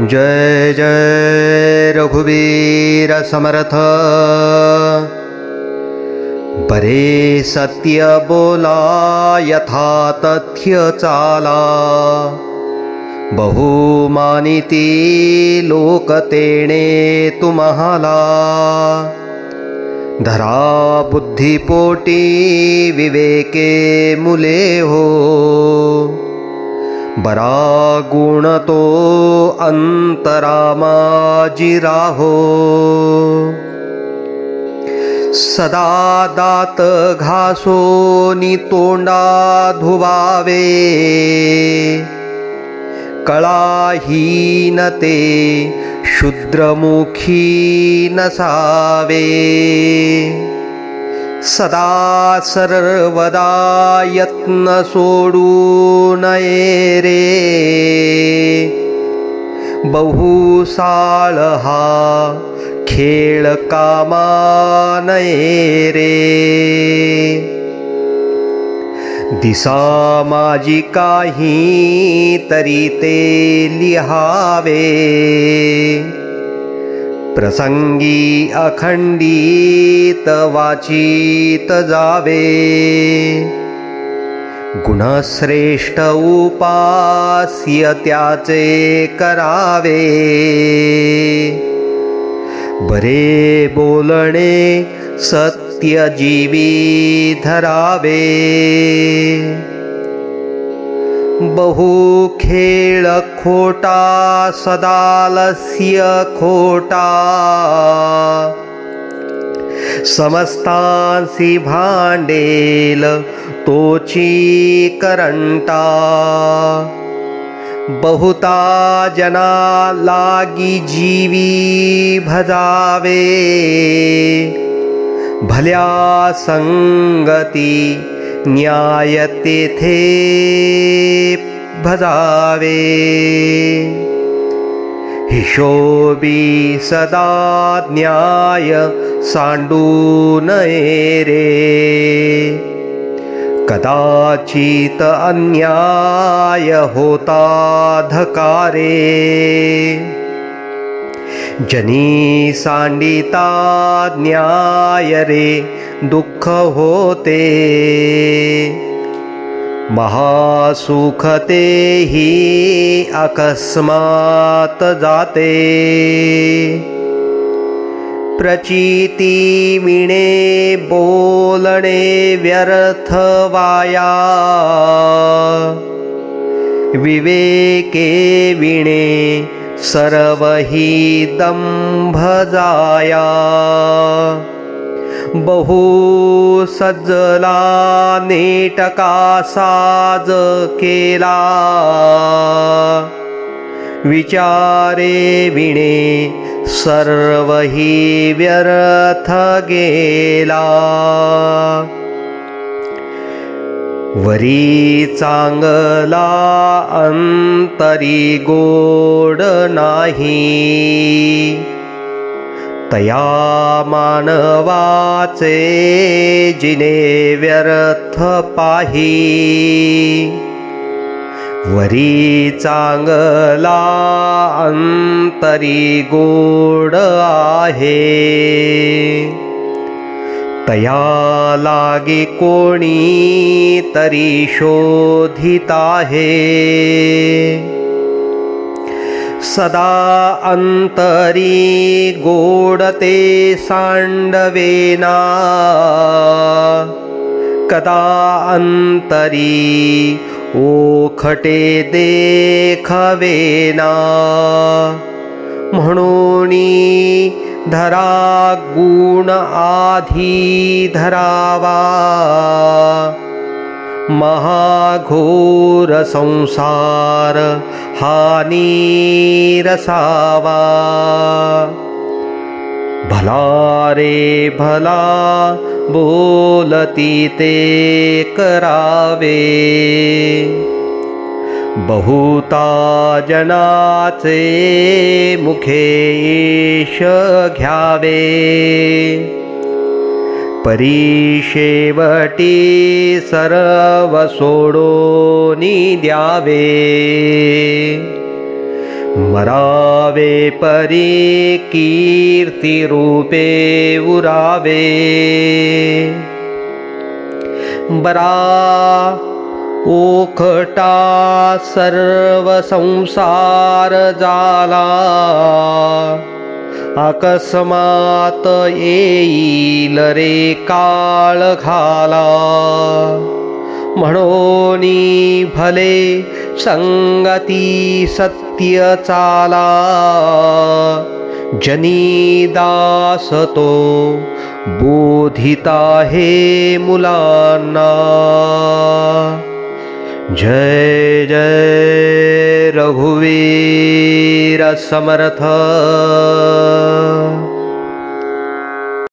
जय जय रघुवीर समर्थ। बरे सत्य बोला यथा तथ्य चाला, बहुमानिती लोक तेणे तुम्हाला। धरा बुद्धिपोटी विवेके मुले हो, बरा गुण तो अंतरामाजी राहो। सदा दात घासोनी तोंडा धुवावे, कळाहीन ते शूद्रमुखी नसावे। सदा सर्वदा यत्न सोडू नये रे, बहुसाळ हा खेळ कामा नये रे। दिसा माझी काही तरी ते लिहावे, प्रसंगी अखंडित वाचित जावे। गुणश्रेष्ठ उपास्य त्याचे करावे, बरे बोलणे सत्य जीवी धरावे। बहु खेळ खोटा सदालस्य खोटा, समस्तांसी भांडेल तोची करंटा। बहुता जना लागी जीवी भजावे, भल्या संगती न्याय तेथे भजावे। हिशोबी सदा न्याय सांडू नये रे, कदाचित अन्याय होता धकारे। जनी सांडिता न्याय रे दुःख होते, महासुख तेही अकस्मात जाते। प्रचिती विणे बोलणे व्यर्थ वाया, विवेके विणे सर्वही दंभ जाया। बहु सज्जला नेटका साज केला, विचारे विणे सर्वही व्यर्थ गेला। वरी चांगला अंतरी गोड नाही, तया मानवाचे जिने व्यर्थ पाही। वरी चांगला अंतरी गोड आहे, तया लागे कोणी तरी शोधित आहे। सदा अंतरी गोडते सांडवेना, कदा अंतरी ओखटे देखवेना। म्हणूनी धरा गुण आधी धरावा, महाघोर संसार हानी रसावा। भला रे भला बोलती ते करावे, बहुता जनाचे मुखे यश घ्यावे। परी शेवटी सर्व सोडोनी द्यावे, मरावे परी कीर्ती रूपे उरावे बरा ओखटा सर्व संसार जाला अकस्मात येईल रे काळ घाला म्हणोनी भले संगती सत्य चाला जनी दास तो बोधिता हे मुलांना जय जय रघुवीर समर्थ।